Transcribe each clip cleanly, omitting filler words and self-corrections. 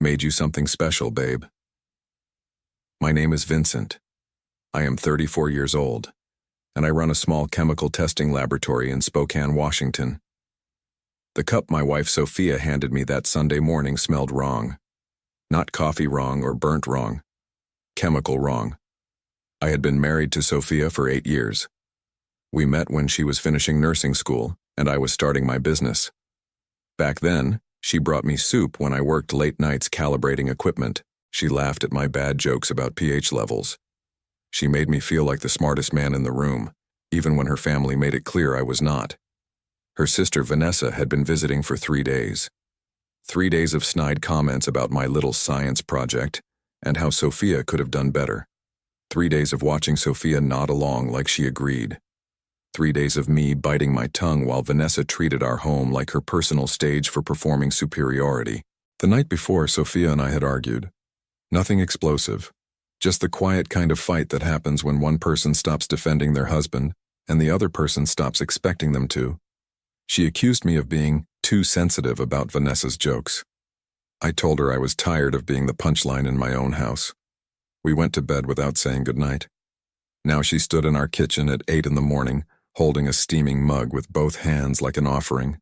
Made you something special, babe. My name is Vincent. I am 34 years old, and I run a small chemical testing laboratory in Spokane, Washington. The cup my wife Sophia handed me that Sunday morning smelled wrong. Not coffee wrong or burnt wrong. Chemical wrong. I had been married to Sophia for 8 years. We met when she was finishing nursing school, and I was starting my business. Back then, she brought me soup when I worked late nights calibrating equipment. She laughed at my bad jokes about pH levels. She made me feel like the smartest man in the room, even when her family made it clear I was not. Her sister Vanessa had been visiting for 3 days. 3 days of snide comments about my little science project and how Sophia could have done better. 3 days of watching Sophia nod along like she agreed. 3 days of me biting my tongue while Vanessa treated our home like her personal stage for performing superiority. The night before, Sophia and I had argued. Nothing explosive, just the quiet kind of fight that happens when one person stops defending their husband and the other person stops expecting them to. She accused me of being too sensitive about Vanessa's jokes. I told her I was tired of being the punchline in my own house. We went to bed without saying goodnight. Now she stood in our kitchen at 8 in the morning, holding a steaming mug with both hands like an offering.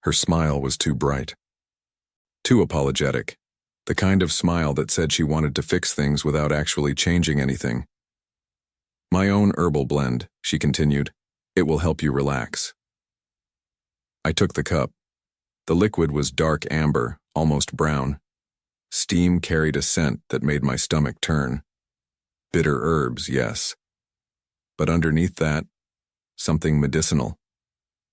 Her smile was too bright. Too apologetic. The kind of smile that said she wanted to fix things without actually changing anything. My own herbal blend, she continued. It will help you relax. I took the cup. The liquid was dark amber, almost brown. Steam carried a scent that made my stomach turn. Bitter herbs, yes. But underneath that, something medicinal.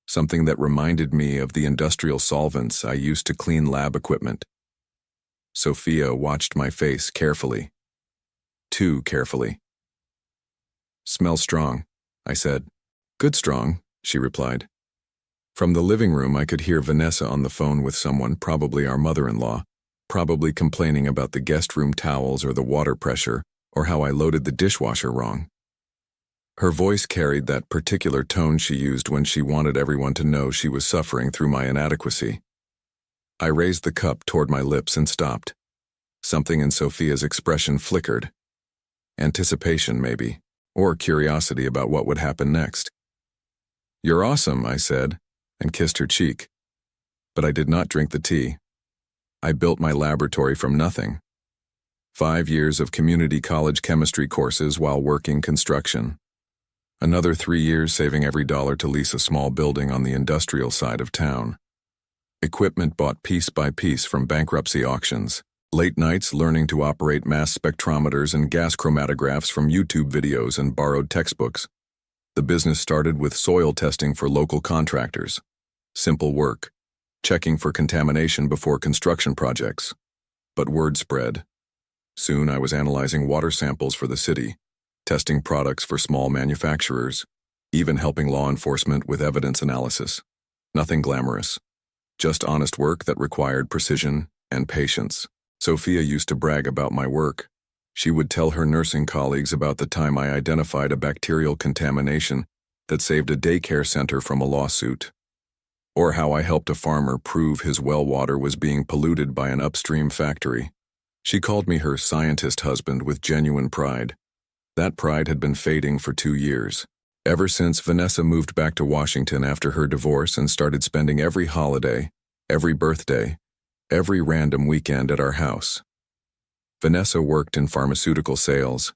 Something that reminded me of the industrial solvents I used to clean lab equipment. Sophia watched my face carefully. Too carefully. Smells strong, I said. Good strong, she replied. From the living room, I could hear Vanessa on the phone with someone, probably our mother-in-law, probably complaining about the guest room towels or the water pressure, or how I loaded the dishwasher wrong. Her voice carried that particular tone she used when she wanted everyone to know she was suffering through my inadequacy. I raised the cup toward my lips and stopped. Something in Sophia's expression flickered. Anticipation, maybe, or curiosity about what would happen next. "You're awesome," I said, and kissed her cheek. But I did not drink the tea. I built my laboratory from nothing. 5 years of community college chemistry courses while working construction. Another 3 years saving every dollar to lease a small building on the industrial side of town. Equipment bought piece by piece from bankruptcy auctions. Late nights learning to operate mass spectrometers and gas chromatographs from YouTube videos and borrowed textbooks. The business started with soil testing for local contractors. Simple work. Checking for contamination before construction projects. But word spread. Soon I was analyzing water samples for the city, testing products for small manufacturers, even helping law enforcement with evidence analysis. Nothing glamorous. Just honest work that required precision and patience. Sophia used to brag about my work. She would tell her nursing colleagues about the time I identified a bacterial contamination that saved a daycare center from a lawsuit. Or how I helped a farmer prove his well water was being polluted by an upstream factory. She called me her scientist husband with genuine pride. That pride had been fading for 2 years. Ever since Vanessa moved back to Washington after her divorce and started spending every holiday, every birthday, every random weekend at our house. Vanessa worked in pharmaceutical sales.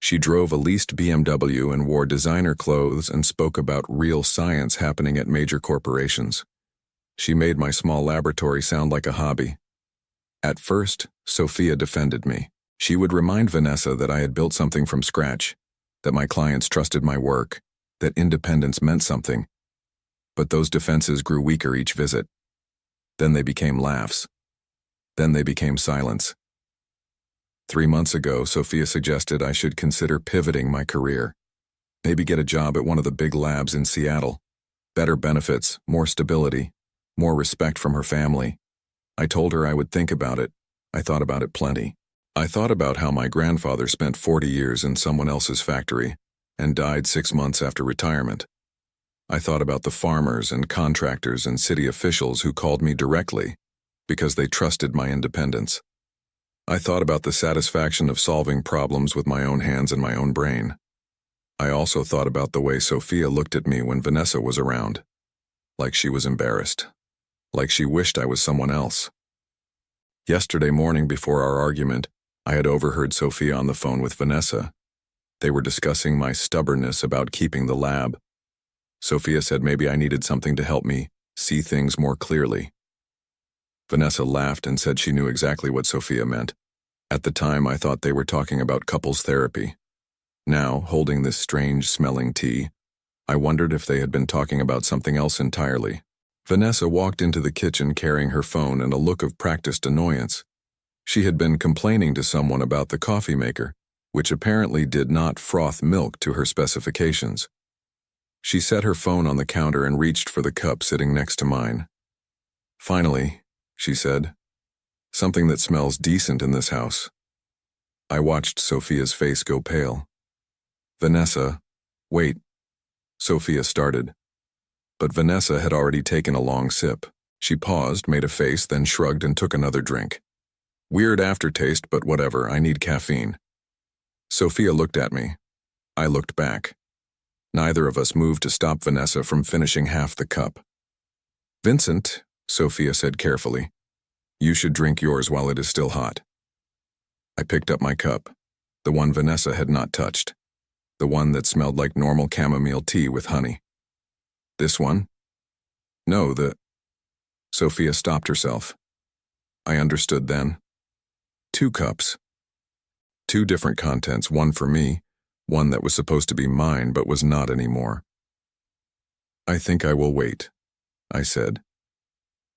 She drove a leased BMW and wore designer clothes and spoke about real science happening at major corporations. She made my small laboratory sound like a hobby. At first, Sophia defended me. She would remind Vanessa that I had built something from scratch, that my clients trusted my work, that independence meant something. But those defenses grew weaker each visit. Then they became laughs. Then they became silence. 3 months ago, Sophia suggested I should consider pivoting my career. Maybe get a job at one of the big labs in Seattle. Better benefits, more stability, more respect from her family. I told her I would think about it. I thought about it plenty. I thought about how my grandfather spent 40 years in someone else's factory and died 6 months after retirement. I thought about the farmers and contractors and city officials who called me directly because they trusted my independence. I thought about the satisfaction of solving problems with my own hands and my own brain. I also thought about the way Sophia looked at me when Vanessa was around. Like she was embarrassed. Like she wished I was someone else. Yesterday morning before our argument, I had overheard Sophia on the phone with Vanessa. They were discussing my stubbornness about keeping the lab. Sophia said maybe I needed something to help me see things more clearly. Vanessa laughed and said she knew exactly what Sophia meant. At the time, I thought they were talking about couples therapy. Now, holding this strange-smelling tea, I wondered if they had been talking about something else entirely. Vanessa walked into the kitchen carrying her phone and a look of practiced annoyance. She had been complaining to someone about the coffee maker, which apparently did not froth milk to her specifications. She set her phone on the counter and reached for the cup sitting next to mine. "Finally," she said, "something that smells decent in this house." I watched Sophia's face go pale. "Vanessa, wait," Sophia started. But Vanessa had already taken a long sip. She paused, made a face, then shrugged and took another drink. "Weird aftertaste, but whatever, I need caffeine." Sophia looked at me. I looked back. Neither of us moved to stop Vanessa from finishing half the cup. "Vincent," Sophia said carefully, "you should drink yours while it is still hot." I picked up my cup, the one Vanessa had not touched, the one that smelled like normal chamomile tea with honey. "This one?" "No, Sophia stopped herself. I understood then. 2 cups. 2 different contents, one for me, one that was supposed to be mine but was not anymore. "I think I will wait," I said.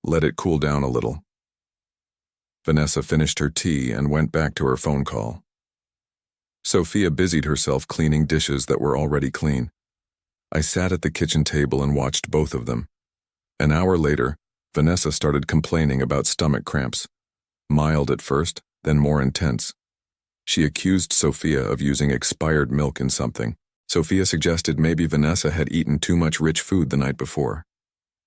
"Let it cool down a little." Vanessa finished her tea and went back to her phone call. Sophia busied herself cleaning dishes that were already clean. I sat at the kitchen table and watched both of them. An hour later, Vanessa started complaining about stomach cramps. Mild at first, then more intense. She accused Sophia of using expired milk in something. Sophia suggested maybe Vanessa had eaten too much rich food the night before.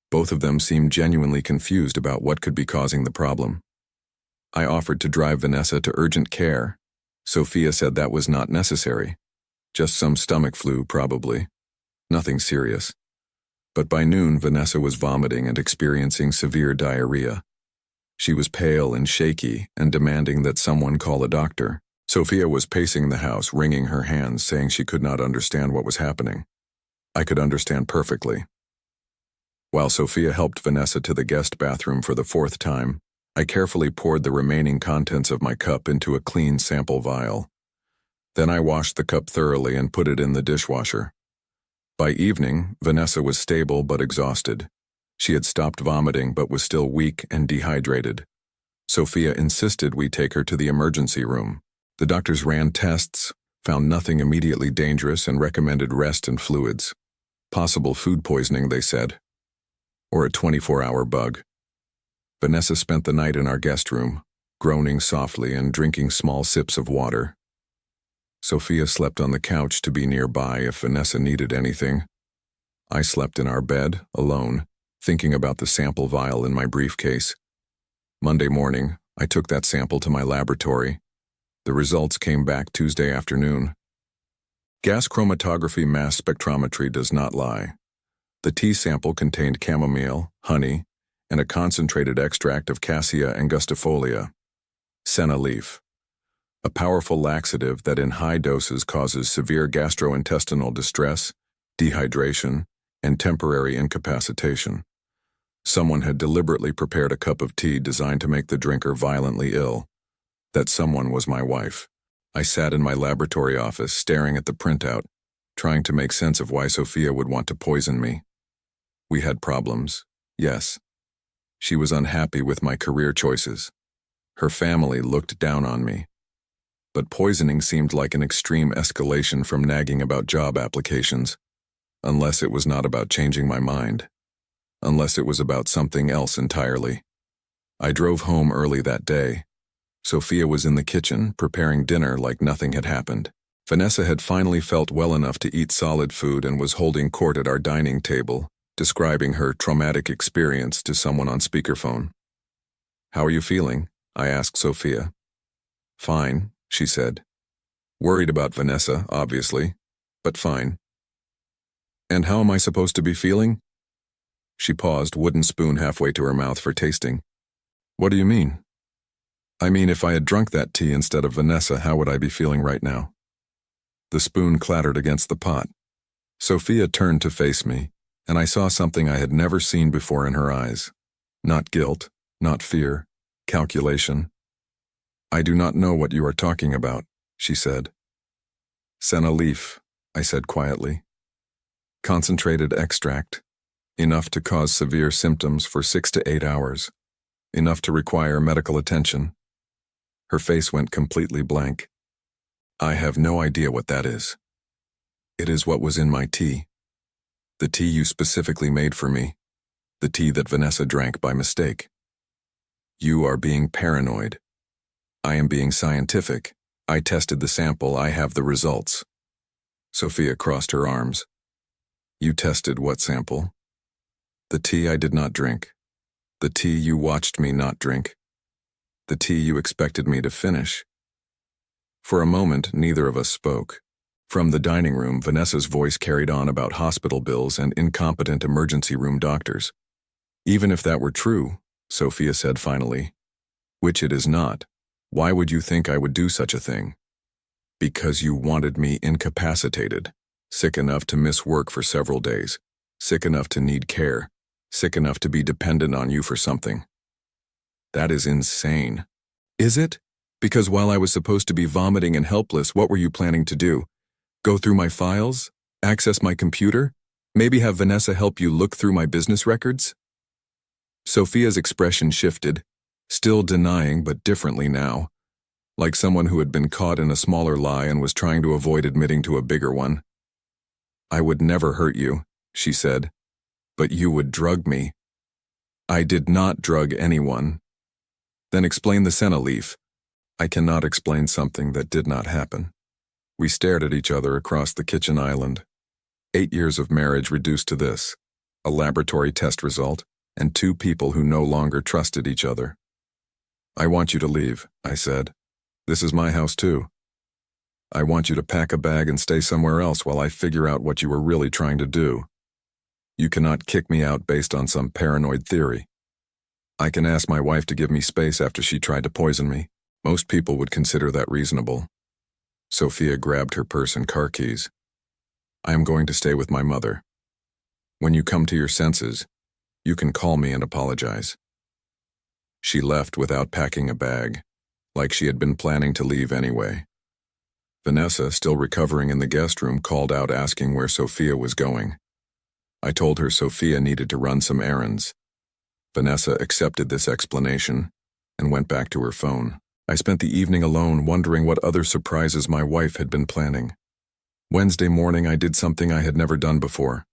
Both of them seemed genuinely confused about what could be causing the problem. I offered to drive Vanessa to urgent care. Sophia said that was not necessary. Just some stomach flu, probably. Nothing serious. But by noon, Vanessa was vomiting and experiencing severe diarrhea. She was pale and shaky and demanding that someone call a doctor. Sophia was pacing the house, wringing her hands, saying she could not understand what was happening. I could understand perfectly. While Sophia helped Vanessa to the guest bathroom for the 4th time, I carefully poured the remaining contents of my cup into a clean sample vial. Then I washed the cup thoroughly and put it in the dishwasher. By evening, Vanessa was stable but exhausted. She had stopped vomiting but was still weak and dehydrated. Sophia insisted we take her to the emergency room. The doctors ran tests, found nothing immediately dangerous and recommended rest and fluids. Possible food poisoning, they said. Or a 24-hour bug. Vanessa spent the night in our guest room, groaning softly and drinking small sips of water. Sophia slept on the couch to be nearby if Vanessa needed anything. I slept in our bed, alone, thinking about the sample vial in my briefcase. Monday morning, I took that sample to my laboratory. The results came back Tuesday afternoon. Gas chromatography mass spectrometry does not lie. The tea sample contained chamomile, honey, and a concentrated extract of cassia angustifolia, senna leaf, a powerful laxative that in high doses causes severe gastrointestinal distress, dehydration, and temporary incapacitation. Someone had deliberately prepared a cup of tea designed to make the drinker violently ill. That someone was my wife. I sat in my laboratory office staring at the printout, trying to make sense of why Sophia would want to poison me. We had problems, yes. She was unhappy with my career choices. Her family looked down on me. But poisoning seemed like an extreme escalation from nagging about job applications, unless it was not about changing my mind, unless it was about something else entirely. I drove home early that day. Sophia was in the kitchen, preparing dinner like nothing had happened. Vanessa had finally felt well enough to eat solid food and was holding court at our dining table, describing her traumatic experience to someone on speakerphone. "How are you feeling?" I asked Sophia. Fine, she said. Worried about Vanessa, obviously, but fine. And how am I supposed to be feeling? She paused, wooden spoon halfway to her mouth for tasting. What do you mean? I mean, if I had drunk that tea instead of Vanessa, how would I be feeling right now? The spoon clattered against the pot. Sophia turned to face me, and I saw something I had never seen before in her eyes. Not guilt, not fear, calculation. I do not know what you are talking about, she said. Senna leaf, I said quietly. Concentrated extract, enough to cause severe symptoms for 6 to 8 hours, enough to require medical attention. Her face went completely blank. I have no idea what that is. It is what was in my tea. The tea you specifically made for me. The tea that Vanessa drank by mistake. You are being paranoid. I am being scientific. I tested the sample. I have the results. Sophia crossed her arms. You tested what sample? The tea I did not drink. The tea you watched me not drink. The tea you expected me to finish. For a moment, neither of us spoke. From the dining room, Vanessa's voice carried on about hospital bills and incompetent emergency room doctors. Even if that were true, Sophia said finally, which it is not, why would you think I would do such a thing? Because you wanted me incapacitated, sick enough to miss work for several days, sick enough to need care, sick enough to be dependent on you for something. That is insane. Is it? Because while I was supposed to be vomiting and helpless, what were you planning to do? Go through my files? Access my computer? Maybe have Vanessa help you look through my business records? Sophia's expression shifted, still denying but differently now, like someone who had been caught in a smaller lie and was trying to avoid admitting to a bigger one. I would never hurt you, she said, but you would drug me. I did not drug anyone. Then explain the senna leaf. I cannot explain something that did not happen. We stared at each other across the kitchen island. 8 years of marriage reduced to this, a laboratory test result, and 2 people who no longer trusted each other. I want you to leave, I said. This is my house too. I want you to pack a bag and stay somewhere else while I figure out what you were really trying to do. You cannot kick me out based on some paranoid theory. I can ask my wife to give me space after she tried to poison me. Most people would consider that reasonable. Sophia grabbed her purse and car keys. I am going to stay with my mother. When you come to your senses, you can call me and apologize. She left without packing a bag, like she had been planning to leave anyway. Vanessa, still recovering in the guest room, called out asking where Sophia was going. I told her Sophia needed to run some errands. Vanessa accepted this explanation and went back to her phone. I spent the evening alone wondering what other surprises my wife had been planning. Wednesday morning I did something I had never done before.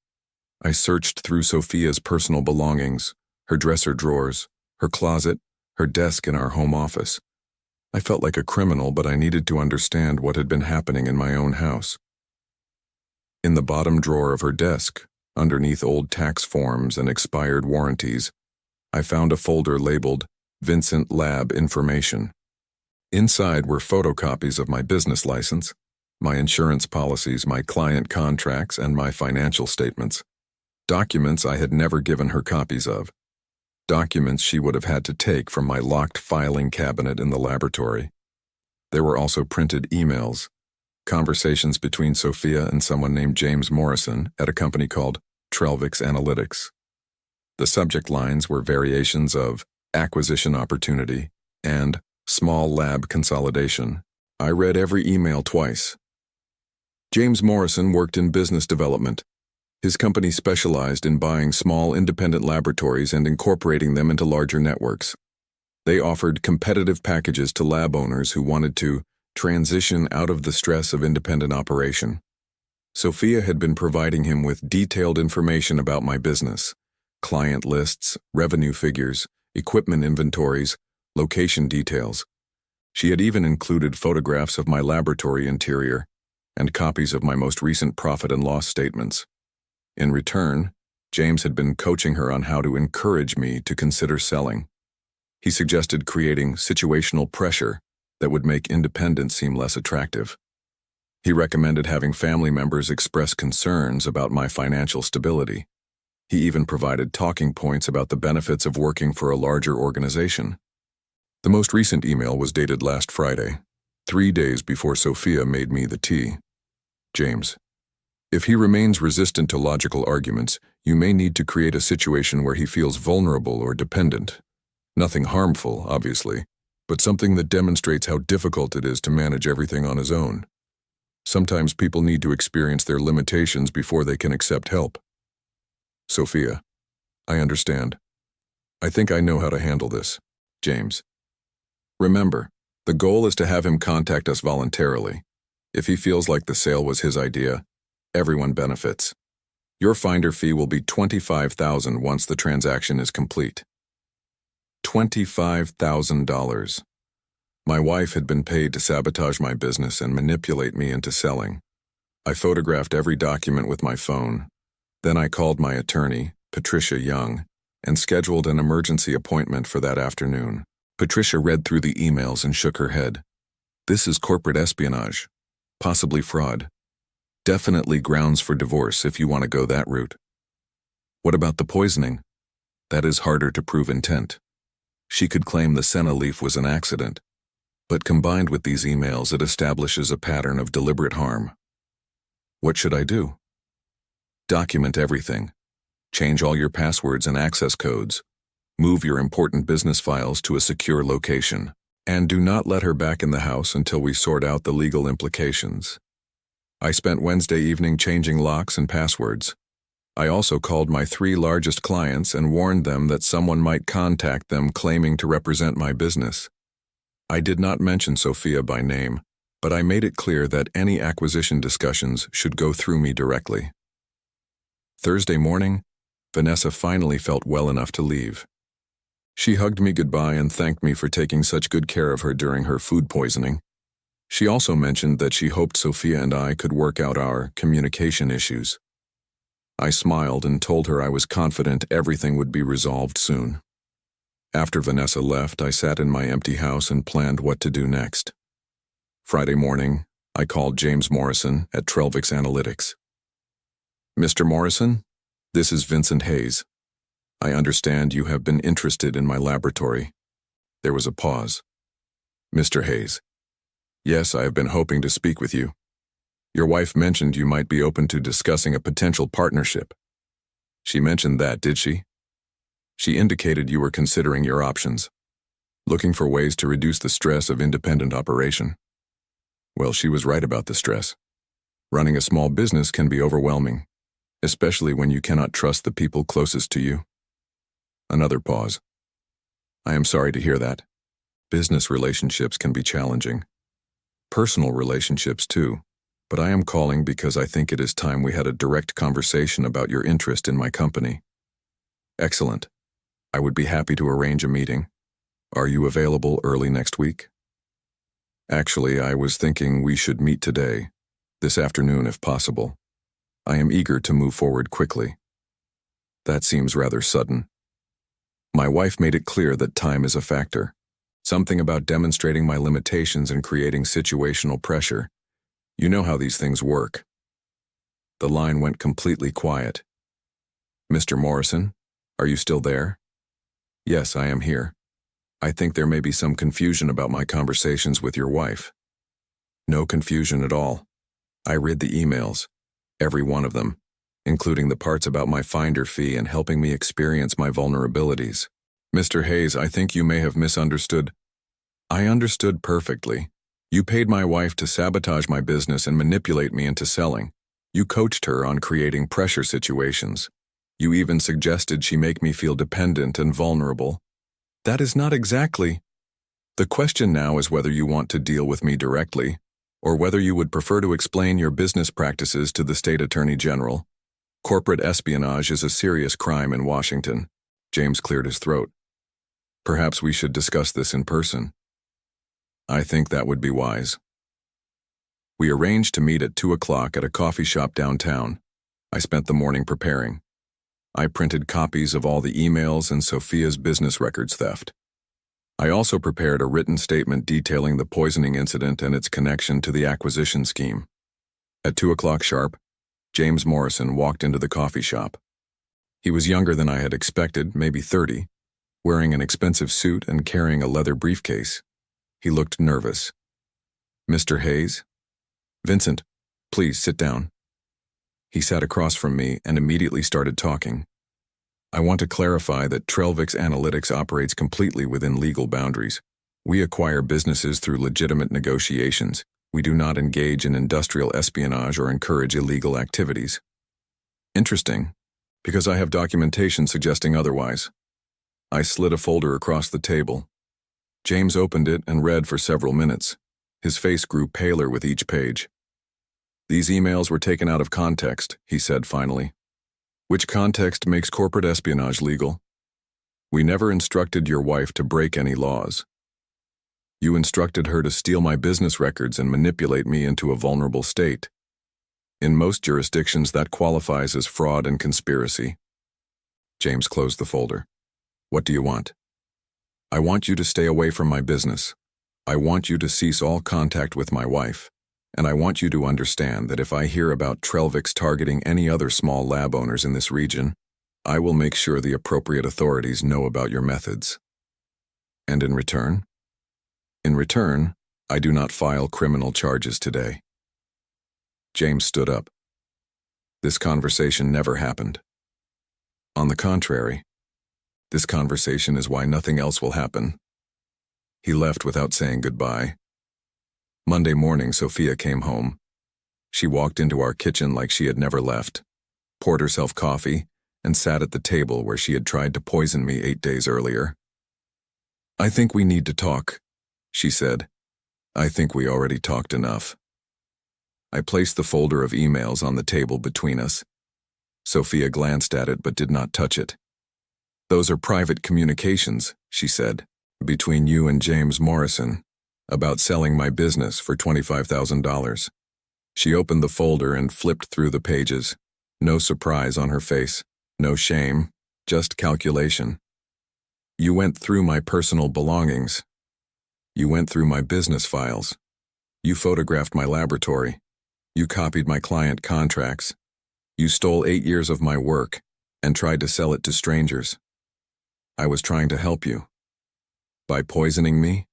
I searched through Sophia's personal belongings, her dresser drawers, her closet, her desk in our home office. I felt like a criminal, but I needed to understand what had been happening in my own house. In the bottom drawer of her desk, underneath old tax forms and expired warranties, I found a folder labeled Vincent Lab Information. Inside were photocopies of my business license, my insurance policies, my client contracts, and my financial statements. Documents I had never given her copies of. Documents she would have had to take from my locked filing cabinet in the laboratory. There were also printed emails, conversations between Sophia and someone named James Morrison at a company called Trelvix Analytics. The subject lines were variations of acquisition opportunity and small lab consolidation. I read every email twice. James Morrison worked in business development. His company specialized in buying small independent laboratories and incorporating them into larger networks. They offered competitive packages to lab owners who wanted to transition out of the stress of independent operation. Sophia had been providing him with detailed information about my business, client lists, revenue figures, equipment inventories, location details. She had even included photographs of my laboratory interior and copies of my most recent profit and loss statements. In return, James had been coaching her on how to encourage me to consider selling. He suggested creating situational pressure that would make independence seem less attractive. He recommended having family members express concerns about my financial stability. He even provided talking points about the benefits of working for a larger organization. The most recent email was dated last Friday, 3 days before Sophia made me the tea. James, if he remains resistant to logical arguments, you may need to create a situation where he feels vulnerable or dependent. Nothing harmful, obviously, but something that demonstrates how difficult it is to manage everything on his own. Sometimes people need to experience their limitations before they can accept help. Sophia, I understand. I think I know how to handle this. James. Remember, the goal is to have him contact us voluntarily. If he feels like the sale was his idea, everyone benefits. Your finder fee will be $25,000 once the transaction is complete. $25,000. My wife had been paid to sabotage my business and manipulate me into selling. I photographed every document with my phone. Then I called my attorney, Patricia Young, and scheduled an emergency appointment for that afternoon. Patricia read through the emails and shook her head. This is corporate espionage. Possibly fraud. Definitely grounds for divorce if you want to go that route. What about the poisoning? That is harder to prove intent. She could claim the senna leaf was an accident. But combined with these emails, it establishes a pattern of deliberate harm. What should I do? Document everything. Change all your passwords and access codes. Move your important business files to a secure location. And do not let her back in the house until we sort out the legal implications. I spent Wednesday evening changing locks and passwords. I also called my 3 largest clients and warned them that someone might contact them claiming to represent my business. I did not mention Sophia by name, but I made it clear that any acquisition discussions should go through me directly. Thursday morning, Vanessa finally felt well enough to leave. She hugged me goodbye and thanked me for taking such good care of her during her food poisoning. She also mentioned that she hoped Sophia and I could work out our communication issues. I smiled and told her I was confident everything would be resolved soon. After Vanessa left, I sat in my empty house and planned what to do next. Friday morning, I called James Morrison at Trelvix Analytics. Mr. Morrison, this is Vincent Hayes. I understand you have been interested in my laboratory. There was a pause. Mr. Hayes. Yes, I have been hoping to speak with you. Your wife mentioned you might be open to discussing a potential partnership. She mentioned that, did she? She indicated you were considering your options, looking for ways to reduce the stress of independent operation. Well, she was right about the stress. Running a small business can be overwhelming, especially when you cannot trust the people closest to you. Another pause. I am sorry to hear that. Business relationships can be challenging. Personal relationships too, but I am calling because I think it is time we had a direct conversation about your interest in my company. Excellent. I would be happy to arrange a meeting. Are you available early next week? Actually, I was thinking we should meet today, this afternoon if possible. I am eager to move forward quickly. That seems rather sudden. My wife made it clear that time is a factor. Something about demonstrating my limitations and creating situational pressure. You know how these things work. The line went completely quiet. Mr. Morrison, are you still there? Yes, I am here. I think there may be some confusion about my conversations with your wife. No confusion at all. I read the emails, every one of them, including the parts about my finder fee and helping me experience my vulnerabilities. Mr. Hayes, I think you may have misunderstood. I understood perfectly. You paid my wife to sabotage my business and manipulate me into selling. You coached her on creating pressure situations. You even suggested she make me feel dependent and vulnerable. That is not exactly. The question now is whether you want to deal with me directly, or whether you would prefer to explain your business practices to the state attorney general. Corporate espionage is a serious crime in Washington. James cleared his throat. Perhaps we should discuss this in person. I think that would be wise. We arranged to meet at 2 o'clock at a coffee shop downtown. I spent the morning preparing. I printed copies of all the emails and Sophia's business records theft. I also prepared a written statement detailing the poisoning incident and its connection to the acquisition scheme. At 2 o'clock sharp, James Morrison walked into the coffee shop. He was younger than I had expected, maybe 30, wearing an expensive suit and carrying a leather briefcase. He looked nervous. "Mr. Hayes?" "Vincent, please sit down." He sat across from me and immediately started talking. "I want to clarify that Trellvix Analytics operates completely within legal boundaries. We acquire businesses through legitimate negotiations. We do not engage in industrial espionage or encourage illegal activities." "Interesting, because I have documentation suggesting otherwise." I slid a folder across the table. James opened it and read for several minutes. His face grew paler with each page. "These emails were taken out of context," he said finally. "Which context makes corporate espionage legal? We never instructed your wife to break any laws. You instructed her to steal my business records and manipulate me into a vulnerable state. In most jurisdictions, that qualifies as fraud and conspiracy." James closed the folder. "What do you want?" "I want you to stay away from my business. I want you to cease all contact with my wife. And I want you to understand that if I hear about Trellvix targeting any other small lab owners in this region, I will make sure the appropriate authorities know about your methods." "And in return?" "In return, I do not file criminal charges today." James stood up. "This conversation never happened. On the contrary, this conversation is why nothing else will happen." He left without saying goodbye. Monday morning, Sophia came home. She walked into our kitchen like she had never left, poured herself coffee, and sat at the table where she had tried to poison me 8 days earlier. "I think we need to talk," she said. "I think we already talked enough." I placed the folder of emails on the table between us. Sophia glanced at it but did not touch it. "Those are private communications," she said, "between you and James Morrison, about selling my business for $25,000. She opened the folder and flipped through the pages. No surprise on her face, no shame, just calculation. "You went through my personal belongings. You went through my business files. You photographed my laboratory. You copied my client contracts. You stole 8 years of my work and tried to sell it to strangers. I was trying to help you. By poisoning me?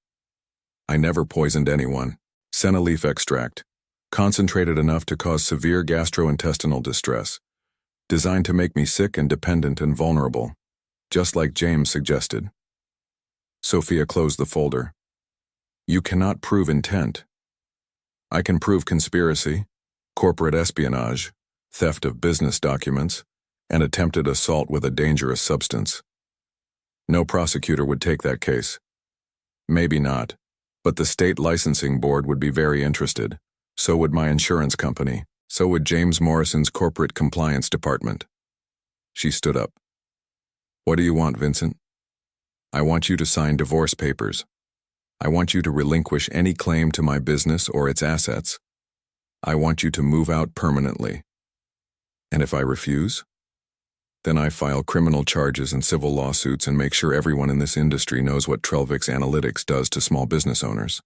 I never poisoned anyone. Senna leaf extract, concentrated enough to cause severe gastrointestinal distress, designed to make me sick and dependent and vulnerable, just like James suggested." Sophia closed the folder. "You cannot prove intent. I can prove conspiracy, corporate espionage, theft of business documents, and attempted assault with a dangerous substance. No prosecutor would take that case. Maybe not, but the state licensing board would be very interested. So would my insurance company. So would James Morrison's corporate compliance department." She stood up. "What do you want, Vincent?" "I want you to sign divorce papers. I want you to relinquish any claim to my business or its assets. I want you to move out permanently. And if I refuse, then I file criminal charges and civil lawsuits and make sure everyone in this industry knows what Trellvix Analytics does to small business owners."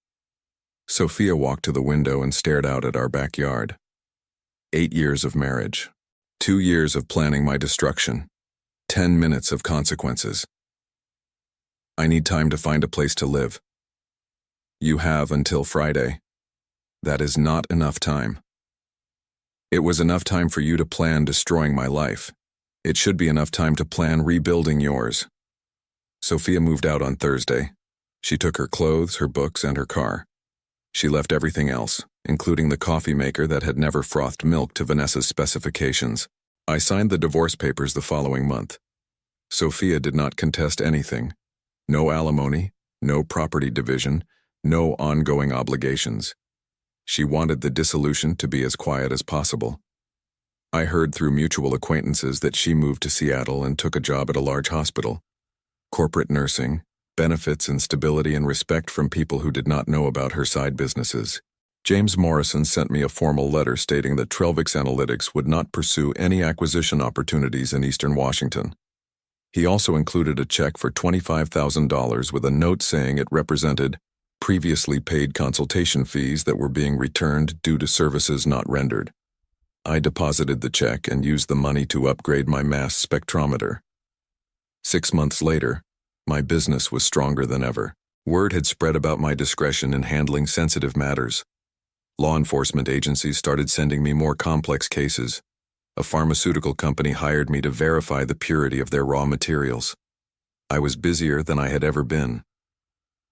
Sophia walked to the window and stared out at our backyard. 8 years of marriage. 2 years of planning my destruction. 10 minutes of consequences. I need time to find a place to live. You have until Friday. That is not enough time. It was enough time for you to plan destroying my life. It should be enough time to plan rebuilding yours. Sophia moved out on Thursday. She took her clothes, her books, and her car. She left everything else, including the coffee maker that had never frothed milk to Vanessa's specifications. I signed the divorce papers the following month. Sophia did not contest anything. No alimony, no property division, no ongoing obligations. She wanted the dissolution to be as quiet as possible. I heard through mutual acquaintances that she moved to Seattle and took a job at a large hospital. Corporate nursing, benefits and stability and respect from people who did not know about her side businesses. James Morrison sent me a formal letter stating that Trellvix Analytics would not pursue any acquisition opportunities in Eastern Washington. He also included a check for $25,000 with a note saying it represented previously paid consultation fees that were being returned due to services not rendered. I deposited the check and used the money to upgrade my mass spectrometer. 6 months later, my business was stronger than ever. Word had spread about my discretion in handling sensitive matters. Law enforcement agencies started sending me more complex cases. A pharmaceutical company hired me to verify the purity of their raw materials. I was busier than I had ever been.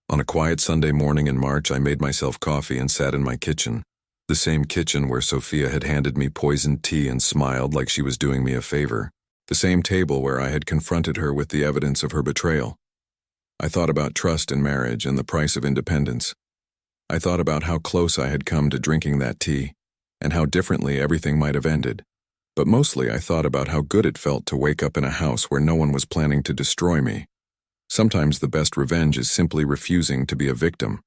On a quiet Sunday morning in March, I made myself coffee and sat in my kitchen, the same kitchen where Sophia had handed me poisoned tea and smiled like she was doing me a favor, the same table where I had confronted her with the evidence of her betrayal. I thought about trust in marriage and the price of independence. I thought about how close I had come to drinking that tea, and how differently everything might have ended. But mostly I thought about how good it felt to wake up in a house where no one was planning to destroy me. Sometimes the best revenge is simply refusing to be a victim.